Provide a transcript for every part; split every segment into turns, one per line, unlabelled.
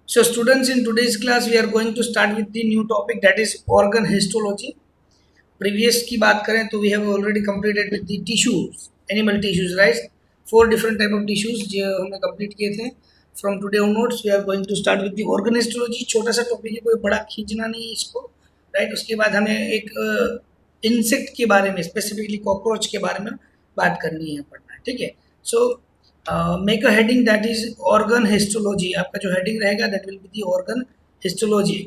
So students, in today's class we are going to start with the new topic, that is organ histology. Previous की बात करें तो we have already completed with the tissues, animal tissues, right? 4 different type of tissues जो हमने complete किए थे. From today onwards we are going to start with the organ histology. छोटा सा टॉपिक है, कोई बड़ा खींचना नहीं है इसको, राइट? उसके बाद हमें एक इंसेक्ट के बारे में, स्पेसिफिकली कॉकरोच के बारे में बात करनी है, पढ़ना है, ठीक है? So make a heading that is organ histology. आपका जो हेडिंग रहेगा that will be the organ histology,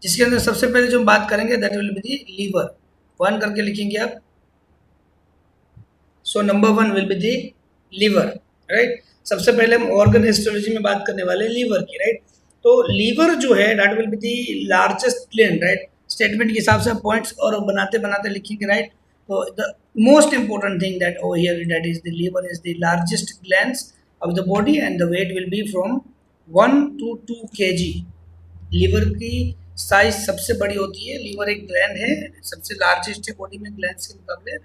जिसके अंदर सबसे पहले जो हम बात करेंगे that will be the liver. 1 करके लिखेंगे आप. So number 1 will be the liver, right? सबसे पहले हम ऑर्गन हिस्टोलॉजी में बात करने वाले लीवर की, राइट? तो लीवर जो है that will be the largest gland, right? Statement के हिसाब से पॉइंट्स और बनाते बनाते लिखेंगे, right? So the most important thing that over here, that is the liver is the largest glands of the body and the weight will be from 1 to 2 kg. Liver की size सबसे बड़ी होती है. Liver एक gland है, सबसे largest है body में ग्लैंड्स के मुकाबले.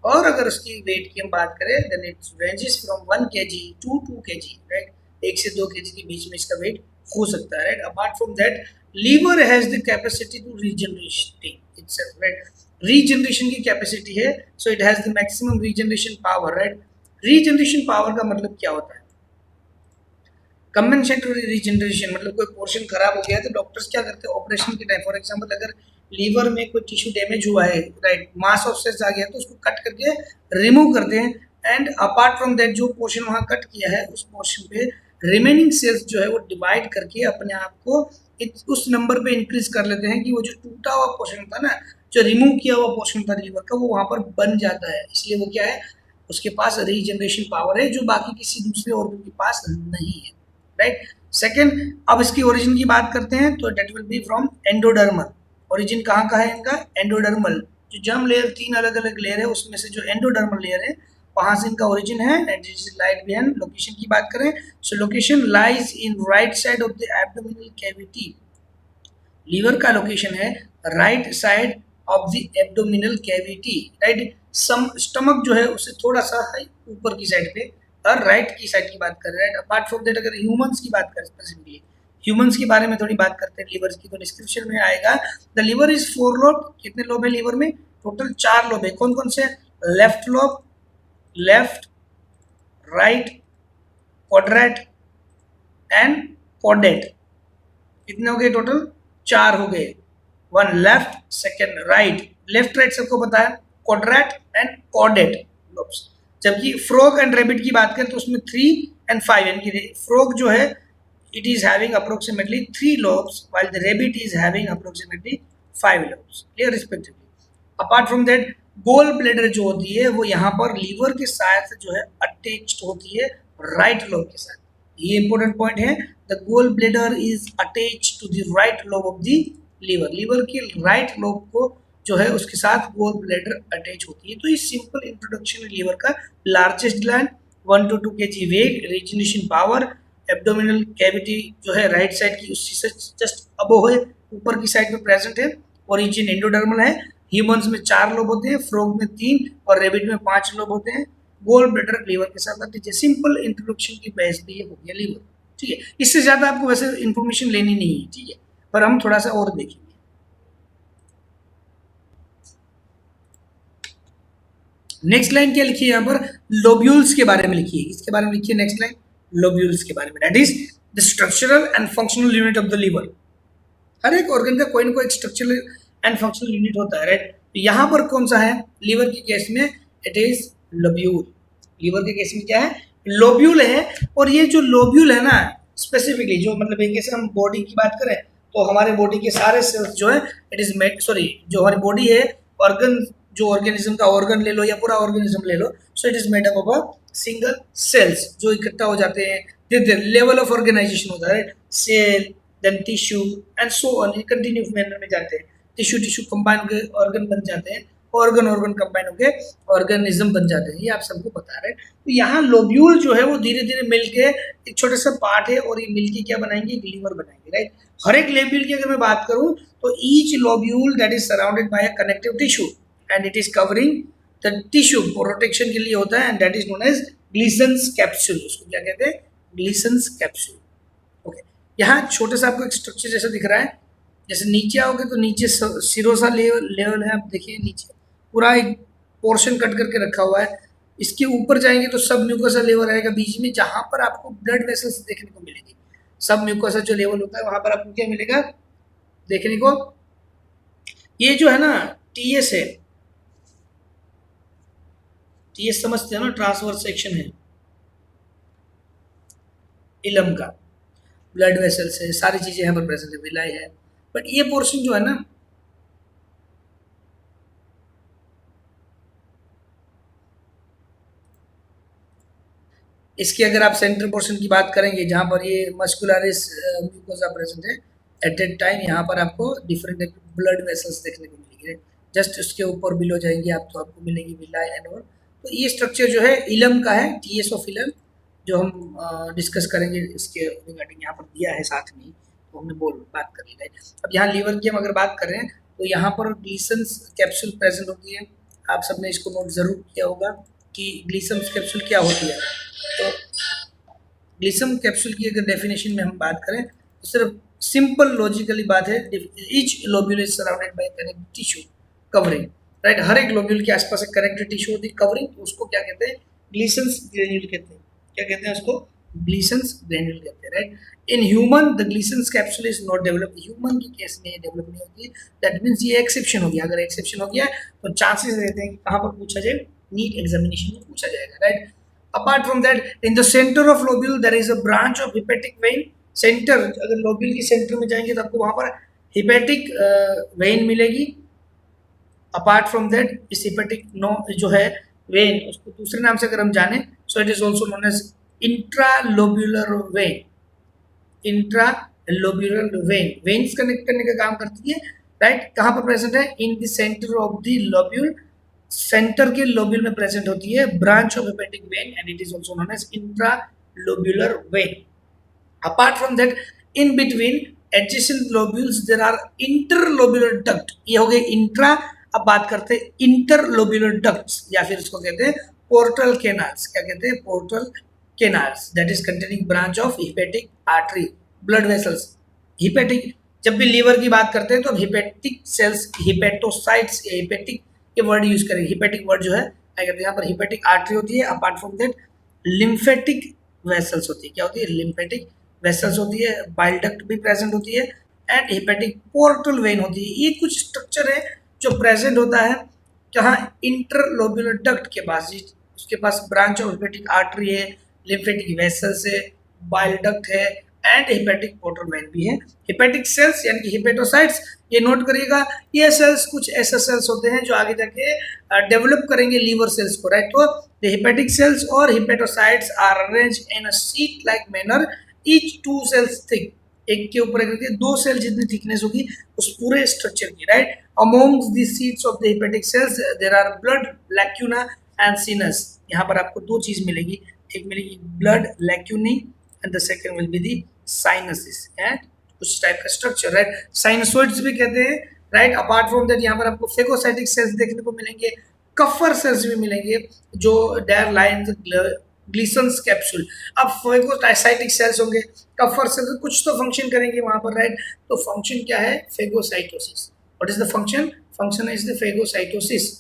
और अगर उसकी वेट की हम बात करें then it ranges from 1 kg to 2 kg, right? 1 से 2 kg के बीच में इसका वेट हो सकता है, right? Apart from that liver has the capacity to regeneration itself, right? Regeneration की कैपेसिटी है, so it has the maximum regeneration power, right? Regeneration power का मतलब क्या होता है? कंपेंसेटरी रीजनरेशन मतलब कोई पोर्शन खराब हो गया तो डॉक्टर्स क्या करते हैं ऑपरेशन के टाइम, फॉर एग्जांपल अगर लीवर में कोई टिश्यू डैमेज हुआ है, राइट? मास ऑफ सेल्स आ गया तो उसको कट करके रिमूव करते हैं. एंड अपार्ट फ्रॉम दैट जो पोर्शन वहाँ कट किया है उस पोर्शन पे रिमेनिंग सेल्स जो है वो डिवाइड करके अपने आप को उस नंबर पे इंक्रीज कर लेते हैं कि वो जो टूटा हुआ पोर्शन था ना, जो रिमूव किया हुआ पोर्शन था लीवर का, वो वहाँ पर बन जाता है. इसलिए वो क्या है, उसके पास रीजनरेशन पावर है जो बाकी किसी दूसरे ऑर्गन के पास नहीं है, राइट? सेकेंड, अब इसकी ओरिजिन की बात करते हैं तो that will be from endodermal. Origin कहाँ का है इनका? एंडोडर्मल. जो जर्म लेयर 3 अलग अलग लेयर है उसमें से जो एंडोडर्मल लेयर है वहाँ से इनका ओरिजिन है. And this is light behind. Location की बात करें so location lies in right side of the abdominal cavity. Liver का लोकेशन है right side of the abdominal cavity, right? Stomach जो है उससे थोड़ा सा ऊपर की साइड पे और राइट की साइड की बात कर रहे हैं. अपार्ट फ्रॉम दैट अगर ह्यूमंस की बात करें स्पेसिफिकली ह्यूमंस के बारे में थोड़ी बात करते हैं लीवर की, तो डिस्क्रिप्शन में आएगा द लीवर इज 4 लोब. कितने लोब है लीवर में? टोटल 4 लोब है. कौन कौन से? Left lobe, left, right, quadrate and caudate. कितने हो गए टोटल? 4 हो गए. 1 left, second right, left right सबको पता है, क्वाड्रेट एंड कॉडेट लोब्स. जबकि फ्रॉग एंड रैबिट की बात करें तो उसमें 3 and 5, यानी कि फ्रॉग जो है it is having approximately 3 lobes while the rabbit is having approximately 5 lobes, clear respectively. Apart from that gall bladder जो होती है वो यहाँ पर लीवर के साथ जो है अटैच्ड होती है राइट लोब के साथ. ये इंपॉर्टेंट पॉइंट है. The gall bladder is attached to the right lobe of the liver. Liver के राइट लोब को जो है उसके साथ गोल ब्लेडर अटैच होती है. तो ये सिंपल इंट्रोडक्शन है लीवर का. Largest gland, 1 to 2 kg weight, regeneration power, abdominal cavity जो है राइट साइड की उससे जस्ट अबोव है, ऊपर की साइड में प्रेजेंट है. ओरिजिन एंडोडर्मल है. ह्यूमंस में 4 लोब होते हैं, फ्रॉग में 3 और रेबिट में 5 लोब होते हैं. गोल ब्लेडर लीवर के साथ अटैच है. सिंपल इंट्रोडक्शन की बहस भी ये हो गया लीवर, ठीक है? इससे ज़्यादा आपको वैसे इन्फॉर्मेशन लेनी नहीं है, ठीक है? पर हम थोड़ा सा और देखेंगे. नेक्स्ट लाइन क्या लिखी है यहाँ पर? लोब्यूल्स के बारे में लिखी है. इसके बारे में लिखिए नेक्स्ट लाइन, लोब्यूल्स के बारे में. That is the structural and functional unit of the liver. हर एक ऑर्गन का कोई ना कोई स्ट्रक्चरल एंड फंक्शनल यूनिट होता है, राइट? तो यहाँ पर कौन सा है लीवर के केस में? It is lobule. लीवर के केस में क्या है? लोब्यूल है. और ये जो लोब्यूल है ना स्पेसिफिकली जो मतलब एक जैसे हम बॉडी की बात करें तो हमारे बॉडी के सारे सेल्स जो है इट इज जो हमारी बॉडी है, ऑर्गन जो ऑर्गेनिज्म का ऑर्गन ले लो या पूरा ऑर्गेनिज्म ले लो, so it is made up of a single cells जो इकट्ठा हो जाते हैं. लेवल ऑफ ऑर्गेनाइजेशन होता है, right? Cell, then tissue and so on. ये कंटिन्यू मैनर में जाते हैं. टिश्यू कंबाइन होकर ऑर्गन बन जाते हैं, ऑर्गन कंबाइन होकर ऑर्गेनिज्म बन जाते हैं. ये आप सबको पता है, राइट? तो यहाँ लोब्यूल जो है वो धीरे धीरे मिलके एक छोटा सा पार्ट है और ये मिलके क्या बनाएंगे? एक लीवर बनाएंगे, राइट? हर एक लोब्यूल की अगर मैं बात करूँ तो each lobule that is surrounded by a connective tissue and it is covering the tissue. Protection के लिए होता है and that is known as Glisson's capsule. उसको क्या कहते हैं? Glisson's capsule. यहाँ छोटे सा आपको एक स्ट्रक्चर जैसा दिख रहा है, जैसे नीचे आओगे तो नीचे सिरोसा लेवल लेवल है, आप देखिए नीचे पूरा एक पोर्शन कट करके रखा हुआ है। इसके ऊपर जाएंगे तो सब म्यूकोसा लेवल आएगा बीच में, जहाँ पर आपको ब्लड वेसल्स देखने को मिलेगी। सब म्यूकोसा जो लेवल होता है वहाँ पर आपको क्या मिलेगा देखने को, ये जो है ना टीएस है, टीएस समझते हो ना, ट्रांसवर्स सेक्शन है इलम का, ब्लड वेसल्स है, सारी चीजें यहाँ पर प्रेजेंट है, विलाई है। बट ये पोर्शन जो है ना, इसकी अगर आप सेंटर पोर्शन की बात करेंगे जहाँ पर ये मस्कुलरिस म्यूकोसा प्रेजेंट है, एट दैट टाइम यहाँ पर आपको डिफरेंट टाइप ब्लड वेसल्स देखने को मिलेंगे। जस्ट उसके ऊपर बिलो जाएंगे आप तो आपको मिलेगी विलाई एंड और। तो ये स्ट्रक्चर जो है इलम का है, टीएस ऑफ इलम, जो हम डिस्कस करेंगे इसके रिगार्डिंग यहाँ पर दिया है साथ में, तो हमने बात कर ली है। अब यहाँ लीवर की हम अगर बात करें तो यहाँ पर ग्लीसन्स कैप्सूल प्रेजेंट होती है। आप सबने इसको नोट जरूर किया होगा कि ग्लीसन्स कैप्सूल क्या होती है। तो ग्लीसम कैप्सूल की अगर डेफिनेशन में हम बात करें तो सिर्फ सिंपल लॉजिकली बात है, each lobule is surrounded by connective tissue covering, right. हर एक लोब्यूल के आसपास एक कनेक्टिव टिश्यू होती है कवरिंग, तो उसको क्या कहते हैं, ग्लीसन्स ग्रेन्यूल कहते हैं। क्या कहते हैं उसको, ग्लीसन्स ग्रेन्यूल कहते हैं, right. In human the Glisson's capsule is not develop, human की केस में ये डेवलप नहीं होती है। दैट मीन्स ये एक्सेप्शन हो गया। अगर एक्सेप्शन हो गया तो चांसेस रहते हैं कि कहाँ पर पूछा जाए, नीट एग्जामिनेशन में पूछा जाएगा, right. Apart from that, in the center of lobule there is a branch of hepatic vein. Center, अगर lobule की center में जाएंगे तो आपको वहाँ पर hepatic vein मिलेगी। Apart from that, इस hepatic जो है vein, उसको दूसरे नाम से अगर हम जाने, so it is also known as intralobular vein. Intralobular vein, veins connect करने का काम करती है, right? कहाँ पर present है? In the center of the lobule, centre के लोब्यूल में प्रेजेंट होती है, branch of hepatic vein, and it is also known as intralobular vein. Apart from that, in between adjacent lobules there are interlobular duct. ये हो गए intra. अब बात करते हैं इंटरलोब्यूलर डक्ट्स, या फिर इसको कहते हैं पोर्टल केनाल्स। क्या कहते हैं, portal canals, that is containing branch of hepatic artery, blood vessels. Hepatic, जब भी लीवर की बात करते हैं तो हिपेटिक सेल्स, हिपेटोसाइट्स, हेपेटिक ये वर्ड यूज करेंगे। हिपेटिक वर्ड जो है अगर यहाँ पर हिपेटिक आर्टरी होती है। Apart from that lymphatic vessels होती है। क्या होती है, लिम्फेटिक वेसल्स होती है, बाइल डक्ट भी प्रेजेंट होती है, एंड हिपेटिक पोर्टल वेन होती है। ये कुछ स्ट्रक्चर है जो प्रेजेंट होता है जहाँ इंटरलोब्यूलर डक्ट के पास, उसके पास ब्रांच ऑफ हिपेटिक आर्टरी है, लिम्फेटिक वेसल्स है, बाइल डक्ट है, एंड हिपेटिक पोर्टल वेन भी है। हिपेटिक सेल्स यानी कि हिपेटोसाइट्स, ये नोट करिएगा, ये सेल्स कुछ ऐसे सेल्स होते हैं जो आगे जाके डेवलप करेंगे लीवर सेल्स को, राइट। तो द हिपेटिक सेल्स और hepatocytes are arranged in a sheet like manner, each 2 cells thick, एक के ऊपर एक, 2 सेल जितनी थिकनेस होगी उस पूरे स्ट्रक्चर की, right. Amongst the sheets of the hepatic cells there are blood lacuna and sinus. यहाँ पर आपको 2 चीज मिलेगी, एक मिलेगी blood lacunae and the second will be the sinuses, and उस टाइप का स्ट्रक्चर, राइट। साइनसोइड्स भी कहते हैं, राइट। अपार्ट फ्रॉम दैट यहाँ पर आपको फेगोसाइटिक सेल्स देखने को मिलेंगे, कफर सेल्स भी मिलेंगे जो डेयर लाइन ग्लीसन्स कैप्सूल। अब फेगोसाइटिक सेल्स होंगे, कफर सेल्स, कुछ तो फंक्शन करेंगे वहां पर, राइट। तो फंक्शन क्या है, phagocytosis. What is the function, function is the phagocytosis.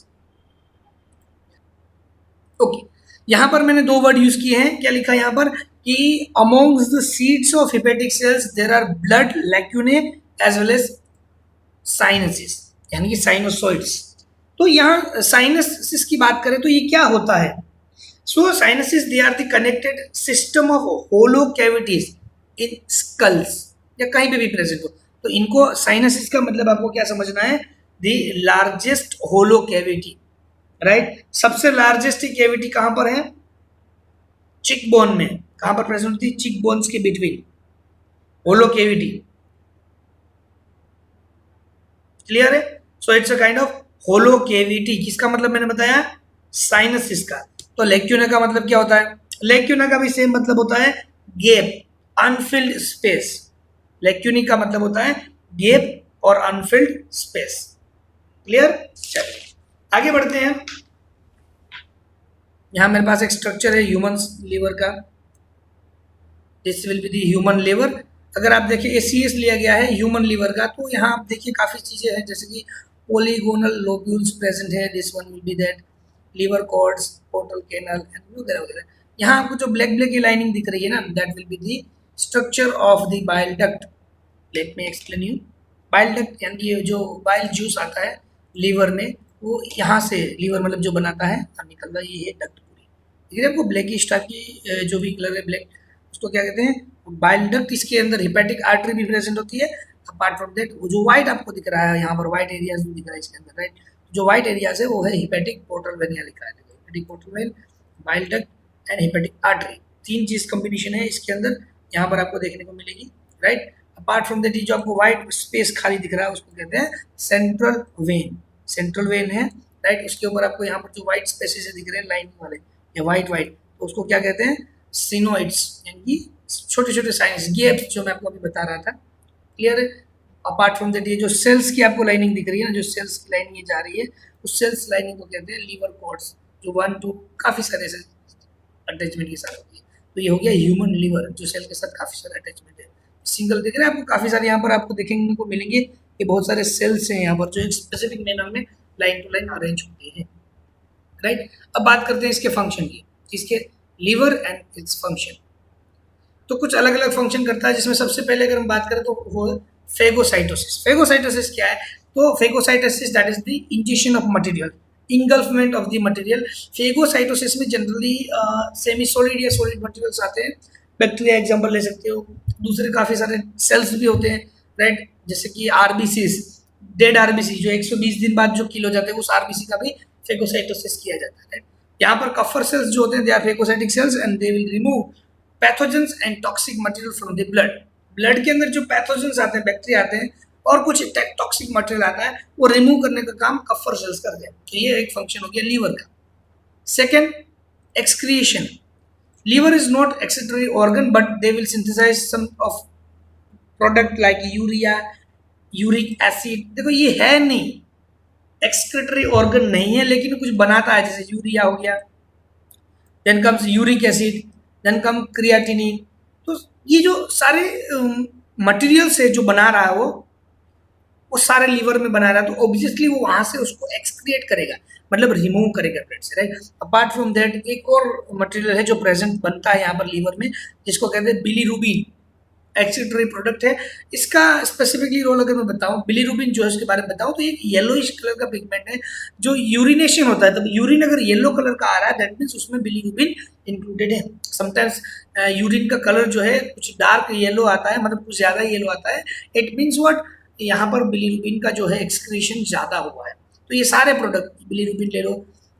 Okay, यहाँ पर मैंने 2 वर्ड यूज किए हैं। क्या लिखा है यहाँ पर कि amongst the sheets of hepatic cells there are blood lacunae as well as sinuses, यानी कि साइनोसॉइड्स। तो यहाँ साइनसिस की बात करें तो ये क्या होता है, so sinuses they are the connected system of hollow cavities in skulls, या कहीं पे भी प्रेजेंट हो। तो इनको साइनसिस का मतलब आपको क्या समझना है, the largest hollow cavity, right. सबसे लार्जेस्ट कैविटी कहां पर है, चिक बोन में। कहां पर प्रेजेंट होती है, चिक बोन्स के बिटवीन, होलो कैविटी। क्लियर है, so it's a kind of hollow cavity. किसका मतलब मैंने बताया, साइनसिस का। तो लैक्यूना का मतलब क्या होता है, लैक्यूना का भी सेम मतलब होता है गैप, अनफिल्ड स्पेस। लैक्यूनी का मतलब होता है गैप और अनफिल्ड स्पेस। क्लियर, चलिए आगे बढ़ते हैं। यहां मेरे पास एक स्ट्रक्चर है ह्यूमन लीवर का, this will be the human liver. अगर आप देखिए ACS लिया गया है ह्यूमन लीवर का, तो यहाँ आप देखिए काफ़ी चीज़ें हैं, जैसे कि पोलीगोनल लोब्यूल्स प्रेजेंट है, this one will be that liver cords, portal canal and वगैरह वगैरह। यहाँ आपको जो ब्लैक ब्लैक की लाइनिंग दिख रही है ना, that will be the structure of the bile duct. Let me explain you. Bile duct यानी ये जो बाइल जूस आता है लीवर में, वो यहाँ से लीवर मतलब जो बनाता है निकलता है, ये है डक्ट पूरी। ठीक है, आपको ब्लैकिश टाइप की जो भी कलर है ब्लैक, उसको क्या कहते हैं, बाइल डक्ट। इसके अंदर हिपैटिक आर्टरी भी प्रेजेंट होती है। अपार्ट फ्रॉम दैट वो जो व्हाइट आपको दिख रहा है यहाँ पर, व्हाइट एरियाज भी दिख रहा है इसके अंदर, राइट। जो व्हाइट एरियाज है वो है हिपैटिक पोर्टल वेन, यहाँ लिखा है hepatic portal vein, bile duct and hepatic artery. तीन चीज कॉम्बिनेशन है इसके अंदर, यहाँ पर आपको देखने को मिलेगी, राइट। अपार्ट फ्रॉम दैट, जो आपको व्हाइट स्पेस खाली दिख रहा है उसको कहते हैं सेंट्रल वेन। सेंट्रल वेन है, राइट। उसके ऊपर आपको यहाँ पर जो व्हाइट स्पेसेस दिख रहे हैं लाइनिंग वाले, या व्हाइट व्हाइट, तो उसको क्या कहते हैं, सिनोइड्स, यानी कि छोटे छोटे साइंस गैप्स, जो मैं आपको अभी बता रहा था। क्लियर है। अपार्ट फ्रॉम दैट, ये जो सेल्स की आपको लाइनिंग दिख रही है ना, जो सेल्स की लाइनिंग ये जा रही है, उस सेल्स लाइनिंग को कहते हैं लीवर कॉर्ड्स, जो 1 2 काफी सारे से अटैचमेंट के साथ होती है। तो ये हो गया ह्यूमन लीवर, जो सेल के साथ काफी सारे अटैचमेंट है। सिंगल दिख रहा है आपको, काफी सारे यहाँ पर आपको देखने को मिलेंगे कि बहुत सारे सेल्स हैं यहाँ पर, जो एक स्पेसिफिक मैनर में लाइन टू लाइन अरेंज होते हैं, राइट। अब बात करते हैं इसके फंक्शन की, इसके लीवर एंड इट्स फंक्शन। तो कुछ अलग अलग फंक्शन करता है, जिसमें सबसे पहले अगर हम बात करें तो वो फेगोसाइटोसिस। फेगोसाइटोसिस क्या है, तो phagocytosis that is the injection of material, engulfment of the material. Phagocytosis में जनरली सेमी सॉलिड या सॉलिड मटेरियल्स आते हैं। बैक्टीरिया एग्जांपल ले सकते हो, दूसरे काफी सारे सेल्स भी होते हैं, राइट। जैसे कि आरबीसीज, डेड आरबीसी जो 120 दिन बाद जो किल हो जाते हैं, उस आरबीसी का भी फेगोसाइटोसिस किया जाता है। यहाँ पर कफर सेल्स जो होते हैं, they are phagocytic cells and they will remove pathogens and toxic material from the blood. Blood के अंदर जो पैथोजेंस आते हैं, बैक्टीरिया आते हैं और कुछ टॉक्सिक मटेरियल आता है, वो रिमूव करने का काम कफर सेल्स करते हैं। तो ये एक फंक्शन हो गया लीवर का। Second, excretion. Liver is not excretory organ, but they will synthesize some of product like urea, uric acid. देखो ये है नहीं, एक्सक्रीटरी ऑर्गन नहीं है, लेकिन कुछ बनाता है, जैसे यूरिया हो गया, then comes uric acid, then come creatinine. तो ये जो सारे मटेरियल्स है जो बना रहा है वो सारे लीवर में बना रहा है, तो ऑब्वियसली वो वहां से उसको एक्सक्रिएट करेगा, मतलब रिमूव करेगा ब्लड से, राइट। अपार्ट फ्रॉम दैट, एक और मटेरियल है जो प्रेजेंट बनता है यहाँ पर लीवर में, जिसको कहते हैं बिलीरुबिन, एक्सक्रीटरी प्रोडक्ट है। इसका स्पेसिफिकली रोल अगर मैं बताऊं, बिलीरुबिन जो है उसके बारे में बताऊं, तो ये येलोइश कलर का पिगमेंट है। जो यूरिनेशन होता है, तब यूरिन अगर येलो कलर का आ रहा है, दैट मीन्स उसमें बिलीरुबिन इंक्लूडेड है। समटाइम्स यूरिन का कलर जो है कुछ डार्क येलो आता है, मतलब कुछ ज्यादा येलो आता है, इट मीन्स व्हाट, यहाँ पर बिलीरुबिन का जो है एक्सक्रीशन ज्यादा हुआ है। तो ये सारे प्रोडक्ट, बिलीरुबिन ले लो,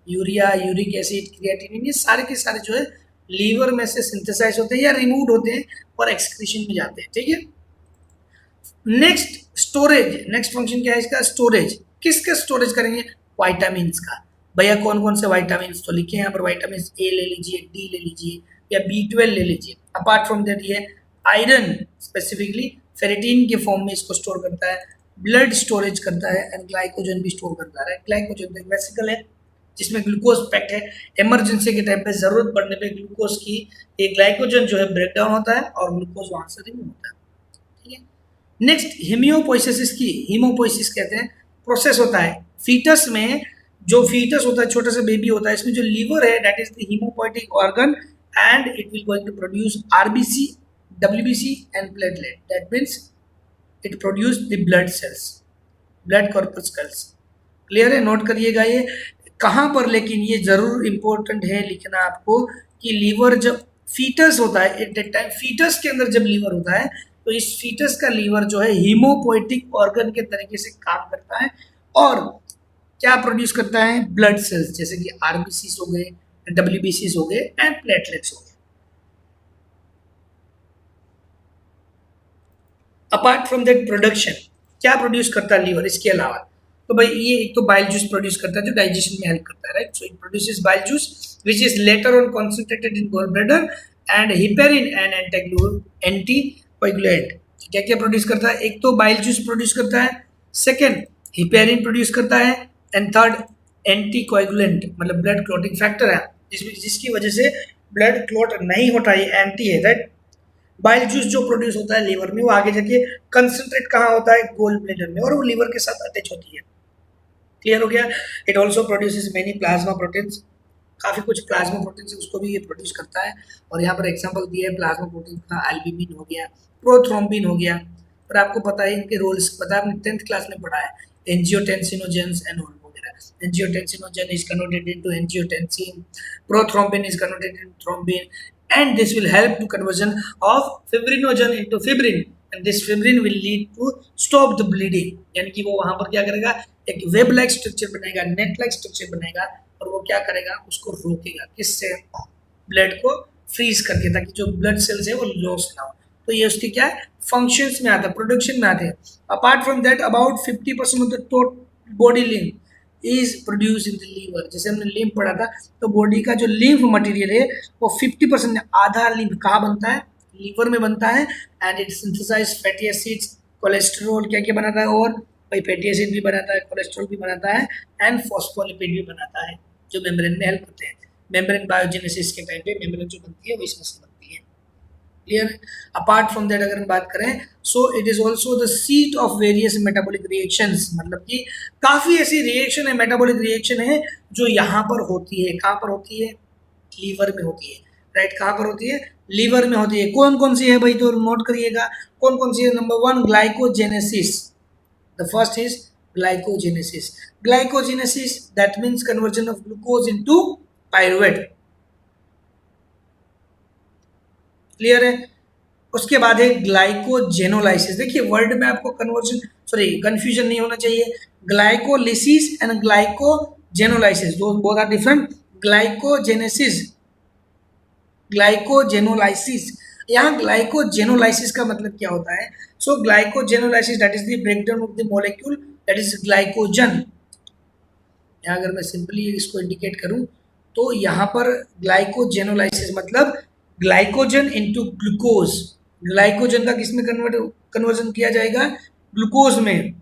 यूरिया, यूरिक एसिड, क्रिएटिनिन, ये सारे के सारे जो है लीवर में से सिंथेसाइज होते हैं या रिमूव होते हैं और एक्सक्रीशन में जाते हैं, ठीक है। Next, storage. नेक्स्ट फंक्शन क्या है इसका, स्टोरेज। किसका स्टोरेज करेंगे, वाइटामिन का। भैया कौन कौन से वाइटामिन तो लिखे हैं यहाँ पर, वाइटामिन ए ले लीजिए, डी ले लीजिए, या B12 ले लीजिए। अपार्ट फ्रॉम दैट, ये आयरन, स्पेसिफिकली फेरेटिन के फॉर्म में इसको स्टोर करता है, ब्लड स्टोरेज करता है, एंड ग्लाइकोजन भी स्टोर करता है। ग्लाइकोजन एक वेसिकल है जिसमें ग्लूकोज पैक्ड है। इमरजेंसी के टाइम पे जरूरत पड़ने पे ग्लूकोज की एक ग्लाइकोजन जो है ब्रेक डाउन होता है और ग्लूकोज वहां से रिमूव होता है, ठीक है। नेक्स्ट, हीमियोपोइसिस की, हीमोपोइसिस कहते हैं, प्रोसेस होता है फीटस में। जो फीटस होता है, छोटा सा बेबी होता है, इसमें जो लीवर है that is the haemopoietic organ, and it will going to produce RBC, WBC and platelet. That means it produce the blood cells, blood corpuscles. Clear है, नोट करिएगा ये कहाँ पर, लेकिन ये जरूर इंपॉर्टेंट है लिखना आपको कि लीवर जब फीटस होता है, एट दैट टाइम फीटस के अंदर जब लीवर होता है, तो इस फीटस का लीवर जो है हीमोपोइटिक ऑर्गन के तरीके से काम करता है और क्या प्रोड्यूस करता है, ब्लड सेल्स, जैसे कि आरबीसी हो गए, डब्ल्यूबीसी हो गए एंड प्लेटलेट्स हो गए। अपार्ट फ्रॉम दैट, प्रोडक्शन क्या प्रोड्यूस करता है लीवर इसके अलावा, तो भाई ये एक तो बाइल जूस प्रोड्यूस करता है जो डाइजेशन में हेल्प करता है, right. So it produces bile juice which is later on concentrated in gall bladder, and heparin and anticoagulant. क्या क्या प्रोड्यूस करता है, एक तो बाइल जूस प्रोड्यूस करता है, सेकंड हिपेरिन प्रोड्यूस करता है, एंड थर्ड एंटीकोएगुलेंट, मतलब ब्लड क्लॉटिंग फैक्टर है, जिसकी वजह से ब्लड क्लॉट नहीं होता है, एंटी है, राइट। बाइल जूस जो प्रोड्यूस होता है लीवर में, वो आगे जाके कंसंट्रेट कहाँ होता है, गोल ब्लेडर में, और वो लीवर के साथ अटैच होती है। क्लियर हो गया। It also produces many plasma proteins, काफ़ी कुछ प्लाज्मा प्रोटीन्स उसको भी ये प्रोड्यूस करता है। और यहाँ पर एग्जांपल दिया है प्लाज्मा प्रोटीन का, एल्ब्यूमिन हो गया, प्रोथ्रोम्बिन हो गया। और आपको पता है इनके रोल्स, पता है आपने 10th क्लास में पढ़ा है, एंजियोटेंसिनोजेंस एंड ऑल वगैरह। Angiotensinogen is converted into angiotensin, prothrombin is converted into thrombin, and this will help to conversion of fibrinogen into fibrin, and this fibrin will lead to stop the bleeding। यानी कि वो वहां पर क्या करेगा, एक web like structure बनाएगा, net like structure बनाएगा, और वो क्या करेगा, उसको रोकेगा, किससे, ब्लड को फ्रीज करके, ताकि जो ब्लड सेल्स है वो लॉस ना हो। तो ये उसके क्या है, फंक्शंस में आता है, प्रोडक्शन में आते हैं। Apart from that about 50% of the total body lymph is produce in the liver. जैसे हमने लिम्फ पढ़ा था, तो बॉडी का जो लिम्फ मटेरियल है वो 50%, आधा लिम्फ कहाँ बनता है, लीवर में बनता है। And it synthesize fatty acids, cholesterol क्या क्या बनाता है, और भाई फैटी एसिड भी बनाता है, कोलेस्ट्रॉल भी बनाता है, एंड फॉस्फोलिपिड भी बनाता है, जो मेम्ब्रेन में हेल्प करते हैं। मेम्ब्रेन बायोजेनेसिस के टाइम पे मेम्ब्रेन जो बनती है वो इसमें से बनती है। क्लियर। अपार्ट फ्रॉम दैट अगर हम बात करें, सो it is also the seat of various metabolic reactions, मतलब कि काफ़ी ऐसी रिएक्शन है, मेटाबॉलिक रिएक्शन है जो यहाँ पर होती है। कहाँ पर होती है, लीवर में होती है, राइट। कहाँ पर होती है, लीवर में होती है। कौन कौन सी है भाई, तो नोट करिएगा कौन कौन सी है। Number 1 glycogenesis, the first is glycogenesis. Glycogenesis that means conversion of glucose into pyruvate. Clear है। उसके बाद है ग्लाइकोजेनोलाइसिस। देखिए वर्ड में आपको कन्वर्जन, सॉरी कंफ्यूजन नहीं होना चाहिए। ग्लाइकोलिसिस एंड ग्लाइकोजेनोलाइसिस, दो both are different. Glycogenesis, glycogenolysis. यहाँ ग्लाइकोजेनोलाइसिस का मतलब क्या होता है, सो glycogenolysis that is the breakdown of the molecule that is glycogen. यहाँ अगर मैं सिंपली इसको इंडिकेट करूं, तो यहाँ पर ग्लाइकोजेनोलाइसिस मतलब ग्लाइकोजन इनटू ग्लूकोज। ग्लाइकोजन का किस में कन्वर्जन किया जाएगा, ग्लूकोज में।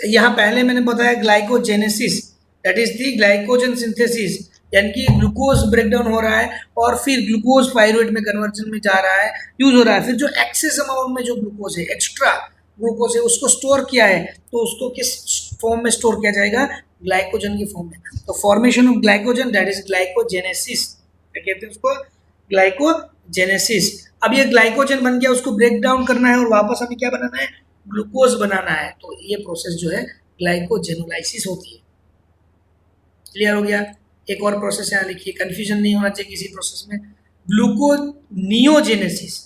यहाँ पहले मैंने बताया glycogenesis that is the glycogen synthesis, यानी कि ग्लूकोज ब्रेकडाउन हो रहा है और फिर ग्लूकोज पायरुवेट में कन्वर्जन में जा रहा है, यूज हो रहा है। फिर जो एक्सेस अमाउंट में जो ग्लूकोज है, एक्स्ट्रा ग्लूकोज है, उसको स्टोर किया है, तो उसको किस फॉर्म में स्टोर किया जाएगा, ग्लाइकोजन की फॉर्म में। तो formation of glycogen that is glycogenesis, क्या कहते हैं उसको, ग्लाइकोजेनेसिस। अब ये ग्लाइकोजन बन गया, उसको ब्रेक डाउन करना है और वापस हमें क्या बनाना है, ग्लूकोज बनाना है। तो ये प्रोसेस जो है ग्लाइकोजेनोलाइसिस होती है। क्लियर हो गया। एक और प्रोसेस यहाँ लिखिए, कंफ्यूजन नहीं होना चाहिए किसी प्रोसेस में, ग्लूकोनियोजेनेसिस।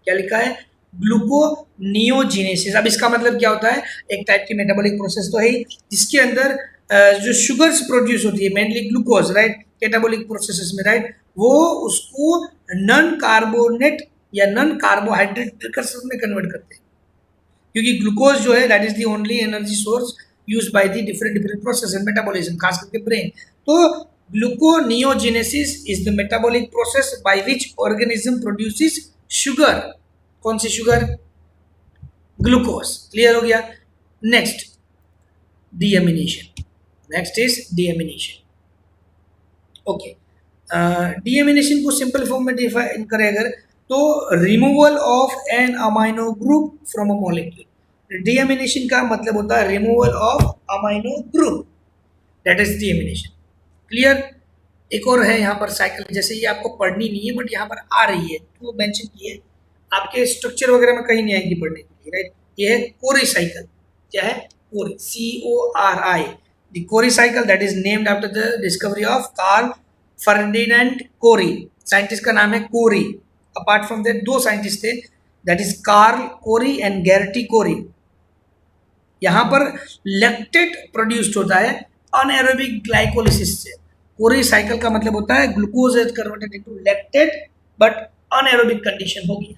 क्या लिखा है, ग्लूकोनियोजेनेसिस। अब इसका मतलब क्या होता है, एक टाइप की मेटाबॉलिक प्रोसेस तो है ही, जिसके अंदर जो शुगर्स प्रोड्यूस होती है, mainly glucose, right, metabolic processes में, राइट, वो उसको नॉन कार्बोनेट या नॉन कार्बोहाइड्रेट प्रिकर्सर में कन्वर्ट करते हैं। क्योंकि ग्लूकोज जो है that is the only energy source use by the different different process in metabolism, खास करके ब्रेन। तो gluconeogenesis is the metabolic process by which organism produces sugar. कौन सी शुगर, ग्लूकोज। क्लियर हो गया। Next deamination, next is deamination. Okay, deamination को simple form में define करें अगर, तो removal of an amino group from a molecule. Deamination का मतलब होता है removal of amino group, that is deamination. Clear. एक और है यहाँ पर साइकिल, जैसे ये आपको पढ़नी नहीं है बट यहाँ पर आ रही है तो मेंशन की है, आपके स्ट्रक्चर वगैरह में कहीं नहीं आएगी पढ़ने के लिए, राइट। ये है कोरी साइकिल। क्या है, Cori, CORI, the Cori cycle that is named after the discovery of Carl Ferdinand Cori. Scientist का नाम है कोरी। अपार्ट फ्रॉम दैट दो साइंटिस्ट थे, that is Carl Cori and Gerty Cori. यहाँ पर लैक्टेट प्रोड्यूस्ड होता है अनएरोबिक ग्लाइकोलिसिस से। कोरी साइकिल का मतलब होता है glucose is converted into lactate but anaerobic condition होगी।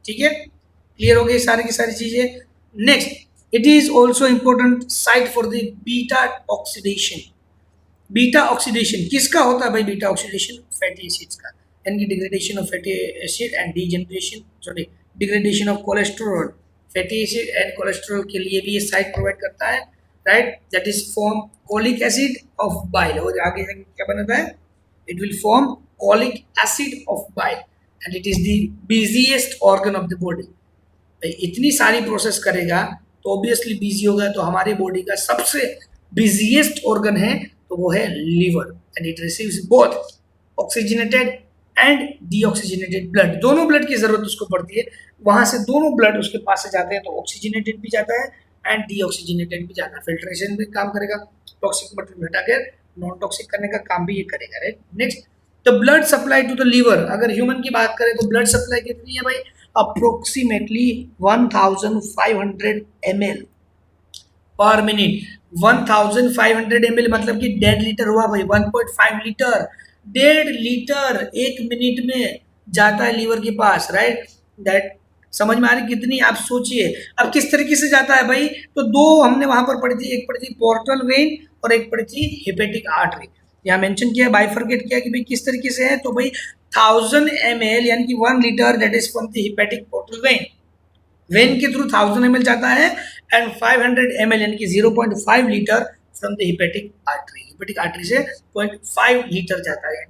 ठीक है, क्लियर हो गई सारी की सारी चीजें। Next, it is also important site for the beta oxidation. Beta oxidation किसका होता है भाई, बीटा ऑक्सीडेशन फैटी एसिड्स का, यानी degradation of fatty acid and degeneration, sorry degradation of cholesterol. Fatty acid and cholesterol के लिए भी ये साइट प्रोवाइड करता है, right, that is form colic acid of bile, और आगे जाके क्या बनाता है, it will form colic acid of bile and it is the busiest organ of the body. इतनी सारी प्रोसेस करेगा तो ऑब्वियसली बिजी होगा, तो हमारी बॉडी का सबसे बिजीएस्ट ऑर्गन है तो वो है liver, and it receives both oxygenated and deoxygenated blood, दोनों ब्लड की जरूरत उसको पड़ती है, वहां से दोनों ब्लड उसके पास से जाते हैं, तो ऑक्सीजनेटेड भी जाता है एंड डीऑक्सीजनेटेड भी जाता है, फिल्ट्रेशन भी काम करेगा, टॉक्सिक मटेरियल हटाकर नॉन टॉक्सिक करने का काम भी ये करेगा, right. Next, the blood supply to the liver, अगर ह्यूमन की बात करें तो ब्लड सप्लाई कितनी है भाई, approximately 1500 ml per minute. 1500 ml मतलब कि 1.5 लीटर हुआ भाई, 1.5 लीटर, 1.5 लीटर एक मिनट में जाता है लीवर के पास, राइट। दैट समझ में आ रही कितनी, आप सोचिए अब किस तरीके से जाता है भाई, तो दो हमने वहां पर पढ़ी थी, एक पढ़ी थी पोर्टल वेन और एक पढ़ी थी हिपेटिक आर्टरी, यहाँ मेंशन किया, बाइफरकेट किया कि भाई किस तरीके से है, तो भाई 1000 ml यानी कि 1 litre that is from the hepatic portal vein, when के थ्रू 1000 ml जाता है, एंड 500 ml यानी कि 0.5 litre from the hepatic artery से 0.5 लीटर जाता है,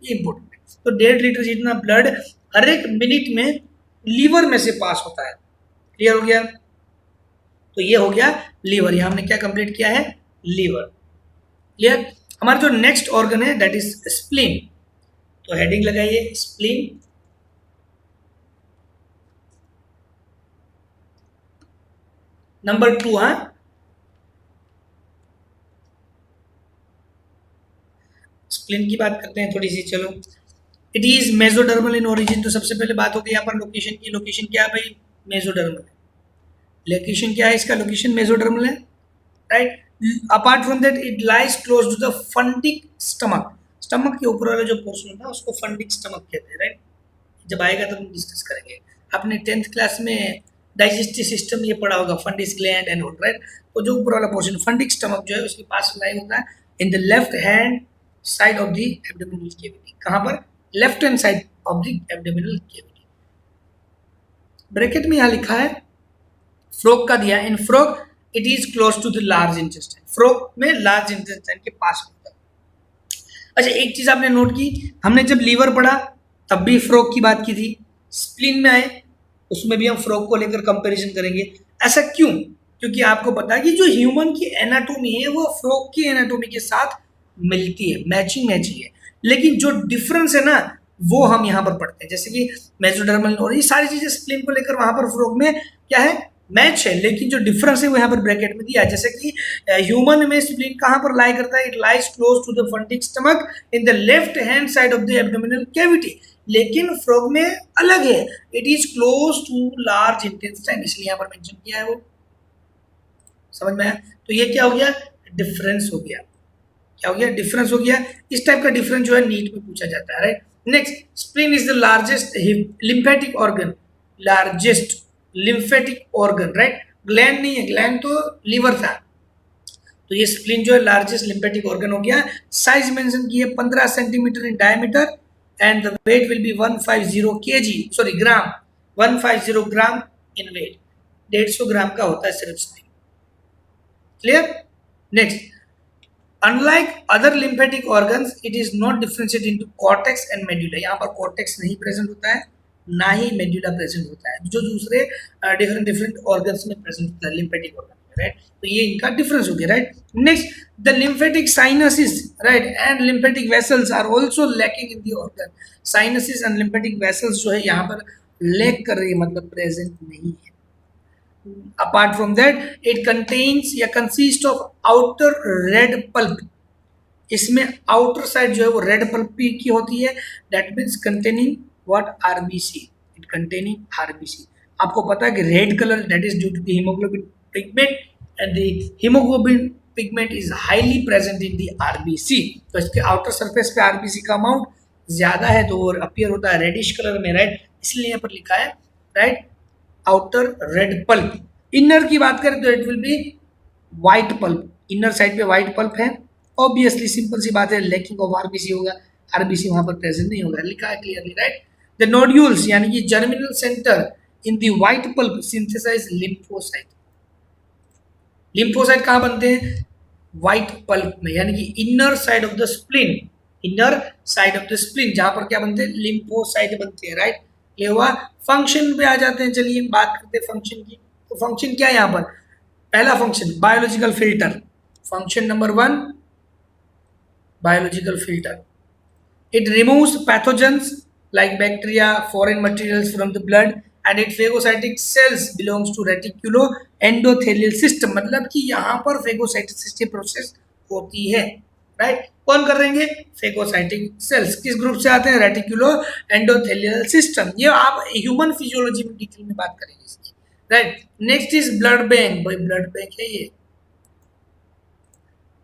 ये इंपॉर्टेंट है। तो 1.5 लीटर जितना ब्लड हर एक मिनट में लीवर में से पास होता है, क्लियर हो गया। तो ये हो गया लीवर, यहाँ हमने क्या कंप्लीट किया है, लीवर, क्लियर। हमारा जो नेक्स्ट ऑर्गन है दैट इज स्प्लीन, तो हेडिंग लगाइए स्प्लीन। नंबर 2, हाँ, स्प्लीन की बात करते हैं थोड़ी सी, चलो। It is mesodermal in origin, तो सबसे पहले बात होगी यहाँ पर लोकेशन की, लोकेशन क्या है भाई, मेसोडर्मल है, लोकेशन क्या है इसका, लोकेशन मेसोडर्मल है, right. Apart from that it lies close to the fundic stomach, stomach के ऊपर वाला जो पोर्शन होता है उसको फंडिक स्टमक कहते हैं, राइट। जब आएगा तो हम डिस्कस करेंगे, आपने 10th क्लास में डाइजेस्टिव सिस्टम ये पढ़ा होगा, फंडिस ग्लैंड एंड ऑल, राइट। तो जो ऊपर वाला पोर्शन फंडिक स्टमक जो है उसके पास लाई होता है in the left hand side of the abdominal cavity, कहाँ पर, left hand side of the abdominal cavity. Bracket में यहाँ लिखा है फ्रॉग का दिया, in frog it is close to the large intestine, frog में लार्ज इंटेस्टाइन के पास होता है। अच्छा, एक चीज आपने नोट की, हमने जब लीवर पढ़ा तब भी फ्रॉग की बात की थी, स्प्लीन में आए उसमें भी हम फ्रॉग को लेकर कंपैरिजन करेंगे, ऐसा क्यों, क्योंकि आपको पता है कि जो ह्यूमन की एनाटोमी है वो फ्रॉग की एनाटोमी के साथ मिलती है, मैचिंग है, लेकिन जो डिफरेंस है ना वो हम यहाँ पर पढ़ते हैं, जैसे कि मेसोडर्मल और ये सारी चीजें स्प्लीन को लेकर वहां पर फ्रॉग में क्या है, मैच है, लेकिन जो डिफरेंस है वो यहाँ पर ब्रैकेट में दिया है, जैसे कि ह्यूमन में स्प्लीन कहाँ पर लाई करता है, it lies close to the fundic stomach in the left hand side of the abdominal cavity, लेकिन फ्रॉग में अलग है, it is close to large intestine, इसलिए यहाँ पर मेंशन किया है वो, समझ में आया। तो ये क्या हो गया, डिफरेंस हो गया, क्या हो गया, डिफरेंस हो गया। इस टाइप का डिफरेंस जो है नीट में पूछा जाता है, right. Next, spleen is the largest lymphatic organ, largest lymphatic organ, right, gland नहीं है, ग्लैंड तो लीवर था, तो ये स्प्लीन जो है लार्जेस्ट लिम्फेटिक ऑर्गन हो गया। साइज मेंशन की है 15 centimetre in diameter and the weight will be 150 kg, sorry gram, 150 gram in weight, 150 gram का होता है सिर्फ spleen, clear. Next, unlike other lymphatic organs it is not differentiated into cortex and medulla, यहाँ पर cortex नहीं present होता है, ना ही मेड्यूला प्रेजेंट होता है, जो दूसरे डिफरेंट ऑर्गन्स में प्रेजेंट होता है लिम्फेटिक ऑर्गन में, राइट। तो ये इनका डिफरेंस हो गया, right. Next, the lymphatic sinuses, right, and lymphatic vessels are also lacking in the organ, sinuses and lymphatic vessels जो है यहाँ पर लैक कर रही है, मतलब प्रेजेंट नहीं है। Apart from that, it contains या consist of outer red pulp, इसमें आउटर साइड जो है वो रेड पल्प की होती है, that means containing what, RBC, it containing RBC. आपको पता है कि red colour that is due to the haemoglobin pigment and the haemoglobin pigment is highly present in the RBC, तो इसके आउटर सरफेस पे आरबीसी का अमाउंट ज्यादा है तो अपीयर होता है रेडिश कलर में, राइट, इसलिए यहाँ पर लिखा है, right, outer red pulp. Inner की बात करें तो it will be white pulp, inner side पे व्हाइट पल्प है, ऑब्वियसली सिंपल सी बात है, लैकिंग ऑफ आरबीसी होगा, आरबीसी वहां पर प्रेजेंट नहीं होगा, लिखा है क्लियरली, राइट। द नोड्यूल्स यानी कि germinal centre in the white pulp synthesise lymphocyte, lymphocyte कहाँ बनते हैं? व्हाइट पल्प में, यानी कि inner side of the spleen, inner side of the spleen, जहां पर क्या बनते हैं? लिम्फोसाइट बनते हैं, राइट। ये हुआ। फंक्शन पे आ जाते हैं, चलिए बात करते हैं फंक्शन की। तो फंक्शन क्या है यहाँ पर? पहला function biological filter, function number 1 biological filter. It removes pathogens like bacteria, foreign materials from the blood, and its phagocytic cells belongs to reticuloendothelial system। मतलब कि यहाँ पर phagocytosis की प्रोसेस होती है, राइट। कौन कर रहेंगे? Phagocytic sales. किस ग्रुप से आते हैं? Reticulo endothelial system. ये आप ह्यूमन फिजियोलॉजी में डिटेल में बात करेंगे इसकी, right. Next is blood bank. भाई ब्लड बैंक है ये,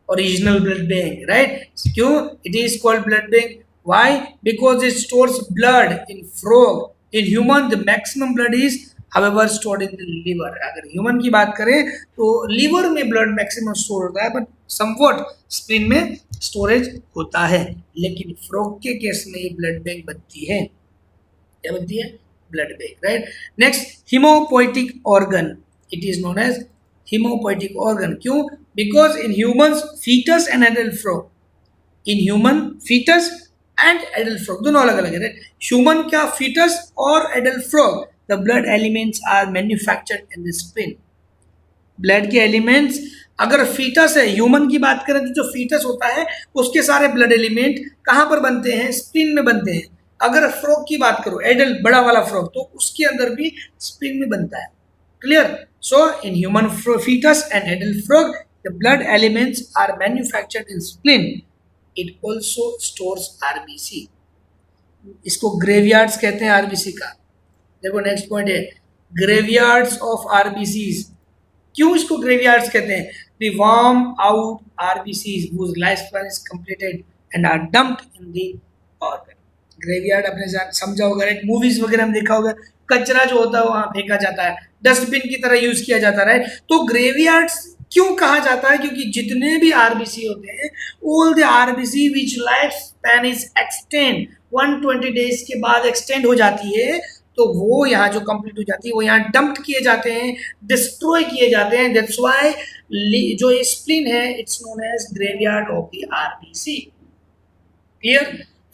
original blood bank, right? क्यों it is called blood bank? Why? Because it stores blood in frog. In human the maximum blood is however stored in the liver। अगर human की बात करें तो liver में blood maximum store होता है, but somewhat spleen में storage होता है। लेकिन फ्रॉग के केस में ये ब्लड बैंक बनती है। क्या बनती है? Blood bank, right. Next haemopoietic organ, it is known as haemopoietic organ. क्यों? Because in humans foetus and adult frog, in human foetus and adult frog दोनों अलग अलग है, राइट। ह्यूमन क्या? फीटस और adult frog, the blood elements are manufactured in the spleen. Blood के elements, अगर foetus है, ह्यूमन की बात करें तो जो फीटस होता है उसके सारे ब्लड एलिमेंट कहाँ पर बनते हैं? स्प्लीन में बनते हैं। अगर फ्रॉग की बात करो, एडल्ट बड़ा वाला फ्रॉग, तो उसके अंदर भी स्प्लीन में बनता है। Clear? So in human foetus and adult frog the blood elements are manufactured in spleen. It also stores RBC. इसको ग्रेवयार्ड्स कहते हैं आरबीसी का। देखो नेक्स्ट पॉइंट है ग्रेवयार्ड्स ऑफ आरबीसीज। क्यों इसको ग्रेवयार्ड्स कहते हैं? We warm out RBCs whose lifespan is completed and are dumped in the organ। Graveyard आपने समझा होगा, राइट। मूवीज वगैरह में देखा होगा, कचरा जो होता है वहां फेंका जाता है, डस्टबिन की तरह यूज किया जाता है, राइट। तो ग्रेवयार्ड्स क्यों कहा जाता है? क्योंकि जितने भी आरबीसी होते हैं, all the RBC which life span is extend 120 days के बाद एक्सटेंड हो जाती है, तो वो यहाँ जो कंप्लीट हो जाती है वो यहाँ डंप किए जाते हैं, डिस्ट्रॉय किए जाते हैं। दैट्स व्हाई जो ये स्प्लीन है it's known as graveyard of the RBC. Clear?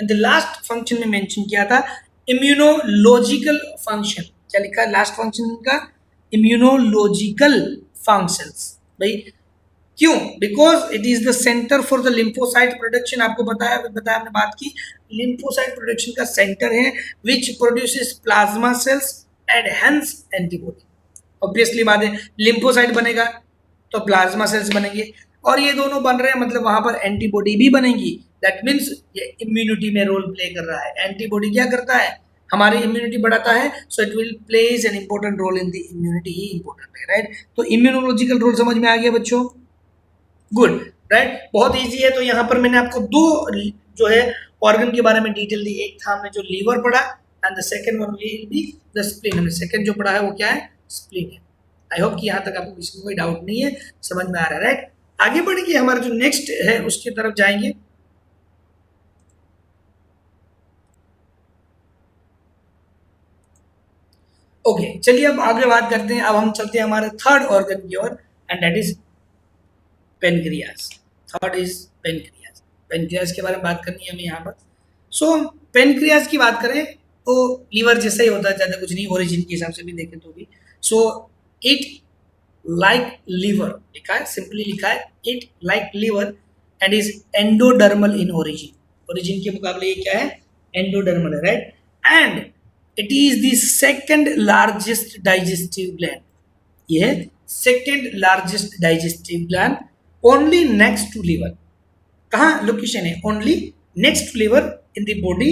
And the last function में मेंशन किया था इम्यूनोलॉजिकल फंक्शन। क्या लिखा है लास्ट फंक्शन का? Immunological functions. भाई क्यों? Because it is the centre for the lymphocyte production. आपको बताया हमने बात की, लिम्फोसाइट प्रोडक्शन का सेंटर है which produces plasma cells and hence antibody. Obviously बात है, लिम्फोसाइट बनेगा तो प्लाज्मा सेल्स बनेंगे, और ये दोनों बन रहे हैं मतलब वहां पर एंटीबॉडी भी बनेगी। दैट मीन्स ये इम्यूनिटी में रोल प्ले कर रहा है। एंटीबॉडी क्या करता है? हमारी इम्यूनिटी बढ़ाता है, so it will plays an important role in the immunity ही इंपॉर्टेंट है, राइट। तो इम्यूनोलॉजिकल रोल समझ में आ गया बच्चों? Good, right. बहुत इजी है। तो यहाँ पर मैंने आपको दो जो है ऑर्गन के बारे में डिटेल दी। एक था हमने जो लीवर पढ़ा, and the second one will be the spleen. हमने सेकंड जो पढ़ा है वो क्या है? स्प्लीन है। आई होप कि यहाँ तक आपको किसी को कोई डाउट नहीं है, समझ में आ रहा है, राइट। आगे बढ़ेंगे, हमारा जो नेक्स्ट है उसकी तरफ जाएंगे। ओके, चलिए अब आगे बात करते हैं। अब हम चलते हैं हमारे थर्ड ऑर्गन की ओर, and that is pancreas. Third is pancreas. Pancreas के बारे में बात करनी है हमें यहाँ पर। सो पेनक्रियाज की बात करें तो लीवर जैसा ही होता है, ज़्यादा कुछ नहीं, ओरिजिन के हिसाब से भी देखें तो भी। सो इट लाइक लीवर लिखा है, सिंपली लिखा है it like liver and is endodermal in origin. Origin के मुकाबले ये क्या है? एंडोडर्मल है, right. And it is the second largest digestive gland. ये है second largest digestive gland, only next to liver. कहाँ लोकेशन है? Only next to liver in the body.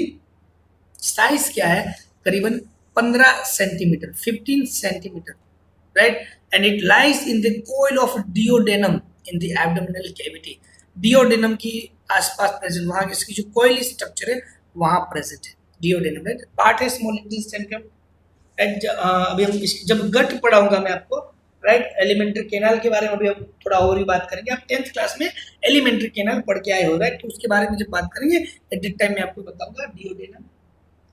Size क्या है? करीबन 15 centimetre, 15 centimetre, right. And it lies in the coil of duodenum in the abdominal cavity. Duodenum की आसपास present, वहां इसकी जो कोइल स्ट्रक्चर है वहां प्रेजेंट है डिओडेनम, राइट। पार्ट है स्मॉल इंटेस्टाइन। अभी हम जब गट पढ़ाऊंगा मैं आपको, राइट, एलिमेंट्री कैनाल के बारे में अभी हम थोड़ा और ही बात करेंगे। आप 10th क्लास में एलिमेंट्री कैनाल पढ़ के आए हो, राइट। तो उसके बारे में जब बात करेंगे एट दैट टाइम मैं आपको बताऊंगा डिओडेनम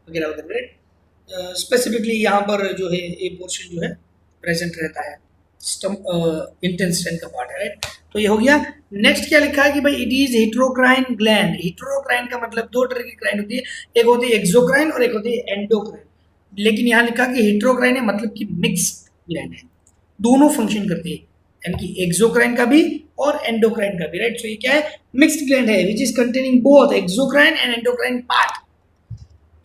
वगैरह वगैरह, राइट। स्पेसिफिकली यहाँ पर जो है ये पोर्शन जो है प्रेजेंट रहता है। इंटेस्टाइन का पार्ट है, राइट। तो ये हो गया। नेक्स्ट क्या लिखा है कि भाई it is heterocrine gland. Heterocrine का मतलब दो तरह की ग्लैंड होती है, एक होती है एक्सोक्राइन और एक होती है एंडोक्राइन। लेकिन यहाँ लिखा कि हेट्रोक्राइन है मतलब कि मिक्स्ड ग्लैंड है, दोनों फंक्शन करती है, यानी कि एक्सोक्राइन का भी और एंडोक्राइन का भी, राइट। सो ये क्या है, मिक्स्ड ग्लैंड है which is containing both exocrine and endocrine part.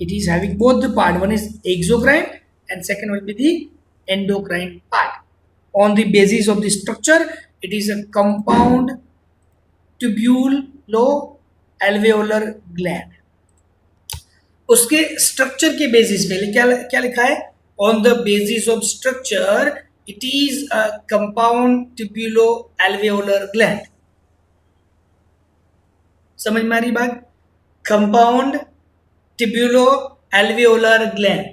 It is having both the part. One is exocrine and second will be the endocrine part. On the basis of the structure, it is a compound tubulo-alveolar gland. उसके structure के basis पे क्या क्या लिखा है, on the basis of structure it is a compound tubulo एल्वेओलर gland. समझ में आ रही बात, compound tubulo एल्वेओलर gland,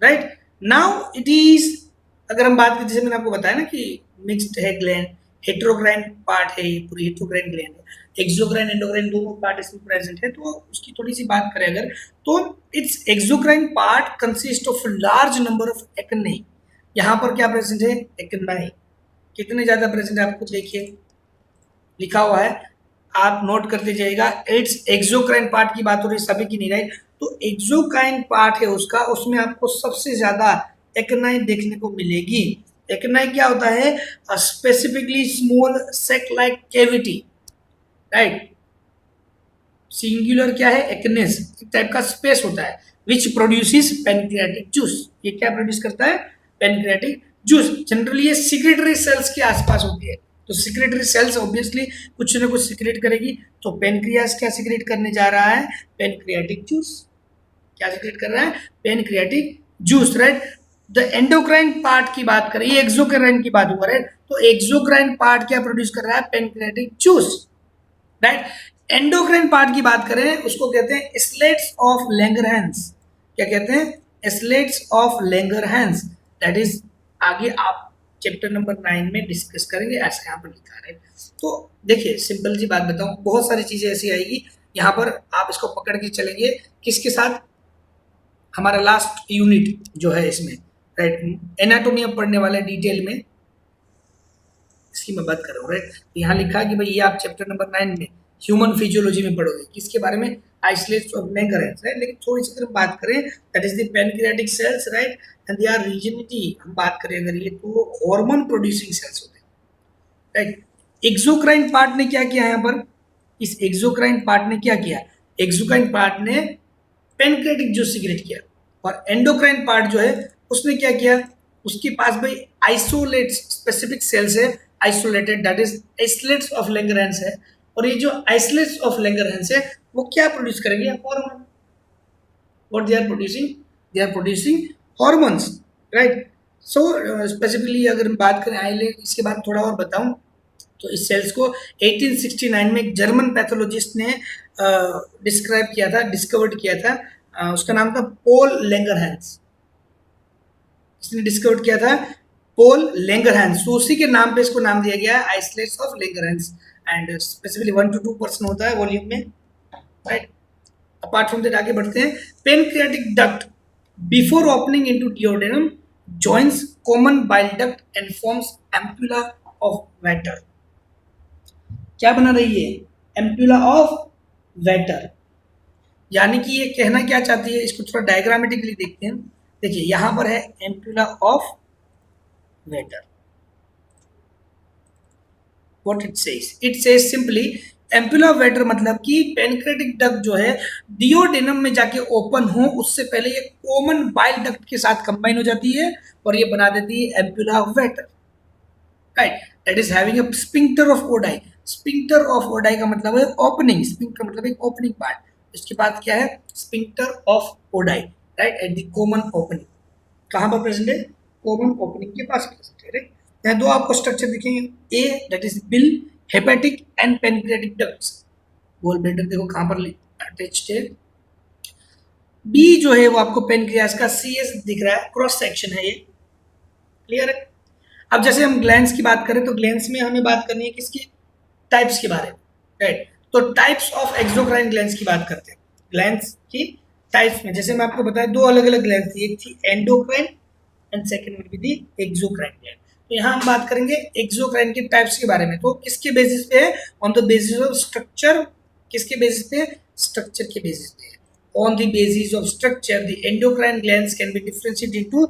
right. Now it is, अगर हम बात करें जैसे मैंने आपको बताया ना कि मिक्स्ड है ग्लैंड, हेट्रोक्राइन पार्ट है, पूरी हेट्रोक्राइन ग्लैंड है, एक्सोक्राइन एंडोक्राइन दोनों पार्ट इसमें प्रेजेंट है। तो उसकी थोड़ी सी बात करें अगर, तो it's exocrine part consist of large number of acne. यहाँ पर क्या प्रेजेंट है, एक्नाई। कितने ज्यादा प्रेजेंट है आपको देखिए लिखा हुआ है, आप नोट करते जाइएगा। इट्स एक्सोक्राइन पार्ट की बात हो रही है, सभी की नहीं, राइट। तो एक्सोक्राइन पार्ट है उसका, उसमें आपको सबसे ज्यादा एक्नाई देखने को मिलेगी। एक्नाई क्या होता है, स्पेसिफिकली स्मॉल सेक लाइक कैविटी, राइट। सिंगुलर क्या है, एक्नेस, एक टाइप का स्पेस होता है विच प्रोड्यूसेस पैनक्रियाटिक जूस। ये क्या प्रोड्यूस करता है, पैनक्रियाटिक जूस। जनरली ये सिक्रेटरी सेल्स के आसपास होती है। तो सिक्रेटरी सेल्स ऑब्वियसली कुछ ना कुछ सिक्रेट करेगी, तो पेनक्रियास क्या सिक्रेट करने जा रहा है, पैनक्रियाटिक जूस। क्या सिक्रेट कर रहा है, pancreatic juice, right. The endocrine part की बात करें, ये एक्सोक्राइन की बात हुआ, राइट। तो एक्सोक्राइन पार्ट क्या प्रोड्यूस कर रहा है, pancreatic juice, right. Endocrine part की बात करें, उसको कहते हैं स्लेट्स ऑफ लैंगरहैंस। क्या कहते हैं, slates of Langerhans. That is आगे आप चैप्टर नंबर 9 में डिस्कस करेंगे, ऐसा यहाँ पर लिखा है। तो देखिए सिंपल सी बात बताऊं, बहुत सारी चीजें ऐसी आएगी यहाँ पर, आप इसको पकड़ के चलेंगे किसके साथ, हमारा लास्ट यूनिट जो है इसमें, राइट, एनाटोमी अब पढ़ने वाले डिटेल में, इसकी मैं बात कर रहा हूँ, राइट। यहाँ लिखा है कि भाई ये आप चैप्टर नंबर 9 में ह्यूमन फिजियोलॉजी में पढ़ोगे, किसके बारे में, आइसोलेट्स ऑफ लैंगरहैंस, राइट। लेकिन थोड़ी सी अगर बात करें, that is the pancreatic cells, right, and they are regionally, हम बात करें अगर ये तो हार्मोन प्रोड्यूसिंग सेल्स होते हैं, राइट। एक्सोक्राइन पार्ट ने क्या किया यहाँ पर, इस एक्सोक्राइन पार्ट ने क्या किया, एक्सोक्राइन पार्ट ने पैनक्रियाटिक जूस सिक्रेट किया, और एंडोक्राइन पार्ट जो है उसने क्या किया, उसके पास भाई आइसोलेट स्पेसिफिक सेल्स है, isolated, that is isolates of Langerhans है। और ये जो आइसोलेट्स ऑफ लैंगरहैंस है वो क्या प्रोड्यूस करेंगे, hormone. What they are producing, they are producing hormones, right. So specifically अगर हम बात करें आइलेट, इसके बाद थोड़ा और बताऊं, तो इस सेल्स को 1869 में एक जर्मन पैथोलॉजिस्ट ने डिस्क्राइब किया था, डिस्कवर्ड किया था, उसका नाम था पोल लैंगरहैंस। इसने डिस्कवर किया था पोल लैंगरहैंस, तो उसी के नाम पे इसको नाम दिया गया है isolates of Langerhans. And specifically 1 to 2% होता है वॉल्यूम में, राइट। अपार्ट फ्रॉम दैट आगे बढ़ते हैं। Pancreatic duct before opening into duodenum joins common bile duct and forms ampulla of Vater. क्या बना रही है, एम्पुला ऑफ वेटर। यानी कि ये कहना क्या चाहती है, इसको थोड़ा डायग्रामेटिकली देखते हैं। देखिए यहां पर है ampulla of waiter. What it says? It says simply ampulla of waiter मतलब कि पेनक्रेटिक डक्ट जो है डियोडेनम में जाके ओपन हो उससे पहले ये कॉमन बाइल डक्ट के साथ कंबाइन हो जाती है और ये बना देती है ampulla of waiter, right. That is having a sphincter of Oddi. Sphincter of Oddi का मतलब है ओपनिंग, स्पिंक्टर मतलब एक ओपनिंग पार्ट। इसके बाद क्या है, sphincter of Oddi, right, at the common opening. कहाँ पर प्रेजेंट है, कॉमन ओपनिंग के पास प्रेजेंट है, राइट। यहाँ दो आपको स्ट्रक्चर दिखेंगे, a that is bile, hepatic and pancreatic ducts. Gall bladder देखो कहाँ पर अटैच्ड है। बी जो है वो आपको पेनक्रियास का सीएस दिख रहा है, क्रॉस सेक्शन है ये, क्लियर है। अब जैसे हम ग्लैंड्स की बात करें तो ग्लैंड्स में हमें बात करनी है किसकी, टाइप्स के बारे में, राइट। तो टाइप्स ऑफ एक्सोक्राइन ग्लैंड्स की बात करते हैं। ग्लैंड्स की टाइप्स में जैसे मैं आपको बताया दो अलग अलग ग्लैंड्स थी, एक थी endocrine and second will be the exocrine gland. तो यहाँ हम बात करेंगे एक्सोक्राइन के टाइप्स के बारे में। तो किसके बेसिस पे है? On the basis of structure. किसके बेसिस पे? स्ट्रक्चर के बेसिस पे। On the basis of structure the endocrine glands can be differentiated into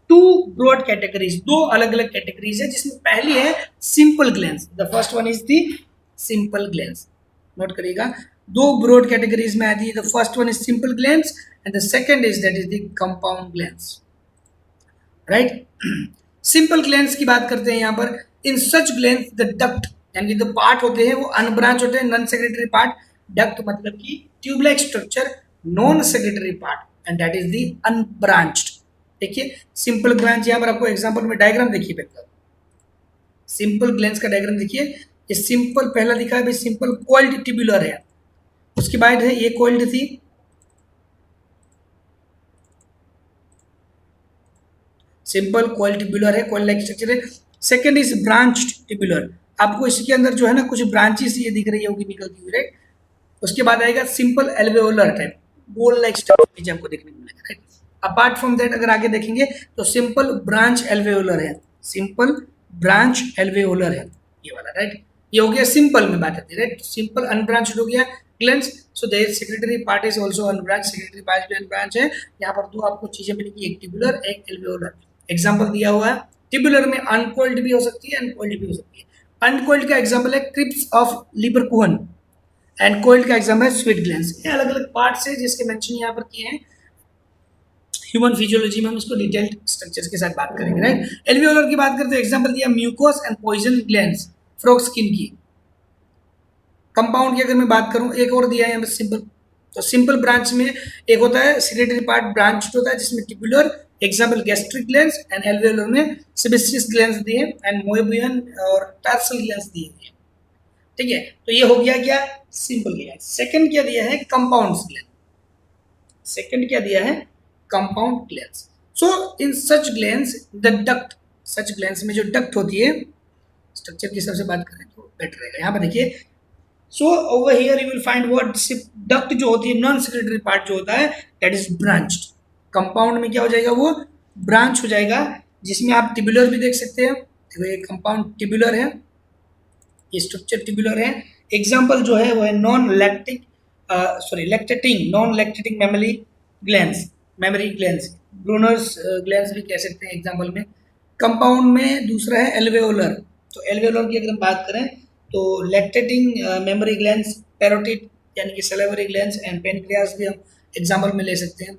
two broad categories. दो अलग अलग कैटेगरीज है, जिसमें पहली है simple glands. The first one is the simple glands. Note करिएगा, दो ब्रॉड कैटेगरीज में आती है। The first one is simple glands and the second is that is the compound glands, right. Simple glands की बात करते हैं यहाँ पर। इन सच ग्लैंड्स द डक्ट यानी जो पार्ट होते हैं वो अनब्रांच होते हैं, नॉन सेक्रेटरी पार्ट। डक्ट मतलब कि tube like structure, non secretary part and that is the unbranched. देखिए सिंपल ग्लैंड्स, यहाँ पर आपको एग्जांपल में डायग्राम देखिए बेहतर। सिंपल ग्लैंड्स का डायग्राम देखिए। ये सिंपल पहला दिखा है भाई, सिंपल कॉइल्ड ट्यूबुलर है। उसके बाद है ये कॉइल्ड थी, सिंपल कॉइल ट्यूबुलर है, कॉइल लाइक स्ट्रक्चर है। Second is branched tubular. आपको इसके अंदर जो है ना कुछ ब्रांचेस ये दिख रही होगी निकलती हुई, राइट। उसके बाद आएगा simple एल्वेओलर type, goal like structure आपको देखने को मिलेगा, राइट। अपार्ट फ्रॉम दैट अगर आगे देखेंगे तो सिंपल ब्रांच एल्वेओलर है, सिंपल ब्रांच एल्वेओलर है ये वाला, राइट। ये हो गया सिंपल में बात आती है, राइट। सिंपल अनब्रांच्ड हो गया glands. So their secretory part is also unbranch, secretory part भी अनब्रांच है। यहाँ पर दो आपको चीजें मिलेगी, एक ट्यूबुलर एक एल्वेओलर। एग्जांपल दिया हुआ है, ट्यूबुलर में अनकॉइल्ड भी हो सकती है, अनकॉइल्ड भी हो सकती है। अनकॉइल्ड का एग्जांपल है क्रिप्स ऑफ लिबरकुहन एंड कॉइल्ड का एग्जांपल है स्वीट ग्लैंड्स। ये अलग अलग पार्ट्स है जिसके मेंशन यहाँ पर किए हैं। ह्यूमन फिजियोलॉजी में हम इसको डिटेल्ड स्ट्रक्चर्स के साथ बात करेंगे, राइट। एल्वेओलर की बात करते हैं, एग्जांपल दिया mucous and poison glands, frog skin की। कंपाउंड की अगर मैं बात करूं, एक और दिया है यहाँ पर सिंपल। तो सिंपल ब्रांच में एक होता है सेक्रेटरी पार्ट ब्रांच होता है जिसमें tubular, example gastric glands, and एल्वेओलर में सेबेसियस ग्लैंड्स दिए एंड मोएबियन और टार्सल ग्लैंड्स दिए हैं, ठीक है। तो ये हो गया क्या? Simple gland. सेकंड क्या दिया है? Compound gland. सेकंड क्या दिया है? Compound glands. So in such glands the duct, such glands में जो डक्ट होती है, स्ट्रक्चर की हिसाब से बात करें तो बेटर रहेगा। यहाँ पर देखिए, so over here you will find what duct जो होती है, नॉन सेक्रेटरी पार्ट जो होता है दैट इज ब्रांच्ड। कंपाउंड में क्या हो जाएगा? वो ब्रांच हो जाएगा, जिसमें आप ट्यूबुलर भी देख सकते हैं। देखो ये कंपाउंड ट्यूबुलर है, ये स्ट्रक्चर ट्यूबुलर है। एग्जांपल जो है वो है non lactic lactating, non lactating mammary glands, mammary glands, Brunner's glands भी कह सकते हैं एग्जांपल में। कंपाउंड में दूसरा है एल्वेओलर। तो एल्वेओलर की अगर हम बात करें तो लैक्टेटिंग मेमरी ग्लैंड्स, पैरोटिड यानी कि सैलिवरी ग्लैंड्स एंड पेनक्रियास भी हम एग्जांपल में ले सकते हैं।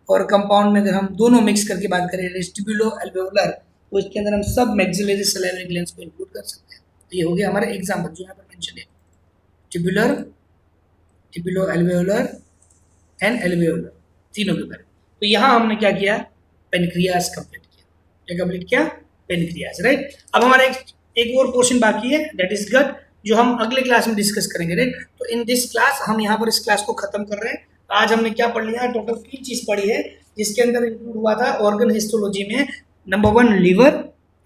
और कंपाउंड में अगर हम दोनों मिक्स करके बात करें वेस्टिबुलो एल्वेओलर, तो इसके अंदर हम सब मैक्सिलरी सैलिवरी ग्लैंड्स को इंक्लूड कर सकते हैं। तो ये हो गया हमारे एग्जांपल जो यहाँ पर मेंशन है, ट्यूबुलर, ट्यूबुलो एल्वेओलर एंड एल्वेओलर, तीनों के बारे में। तो यहाँ हमने क्या किया? पेनक्रियास कंप्लीट किया। क्या कंप्लीट किया? Pancreas, right. अब हमारा एक और पोर्शन बाकी है दैट इज गट, जो हम अगले क्लास में डिस्कस करेंगे, राइट। तो इन दिस क्लास हम यहाँ पर इस क्लास को खत्म कर रहे हैं। आज हमने क्या पढ़ लिया? टोटल 3 चीज पढ़ी है, जिसके अंदर इंक्लूड हुआ था ऑर्गन हिस्टोलॉजी में नंबर 1 लीवर,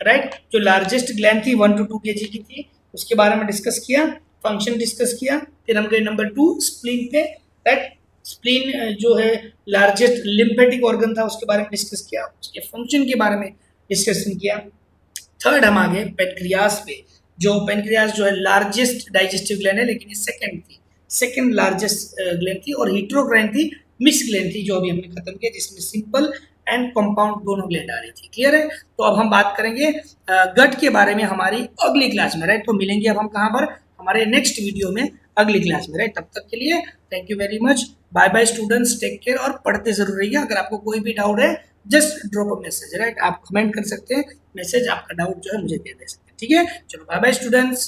राइट, जो लार्जेस्ट ग्लैंड थी 1 to 2 kg की थी, उसके बारे में डिस्कस किया, फंक्शन डिस्कस किया। फिर हम गए नंबर 2 स्प्लीन पे, राइट। स्प्लीन जो है लार्जेस्ट लिम्फेटिक ऑर्गन था, उसके बारे में डिस्कस किया, उसके फंक्शन के बारे में डिस्कशन किया। थर्ड हम आगे पेनक्रियास पे, जो पेनक्रियास जो है लार्जेस्ट डाइजेस्टिव ग्लैंड है, लेकिन ये सेकंड थी, सेकंड लार्जेस्ट ग्लैंड थी, और हीट्रोक्राइन थी, मिक्स ग्लैंड थी, जो अभी हमने खत्म किया, जिसमें सिंपल एंड कंपाउंड दोनों ग्लैंड आ रही थी। क्लियर है? तो अब हम बात करेंगे गट के बारे में हमारी अगली क्लास में, राइट। तो मिलेंगे अब हम कहाँ पर? हमारे नेक्स्ट वीडियो में, अगली क्लास में, राइट। तब तक के लिए thank you very much, bye bye students, take care, और पढ़ते जरूर रहिए। अगर आपको कोई भी डाउट है just drop a message, right. आप कमेंट कर सकते हैं, मैसेज आपका डाउट जो है मुझे दे सकते हैं, ठीक है। चलो बाय बाय स्टूडेंट्स।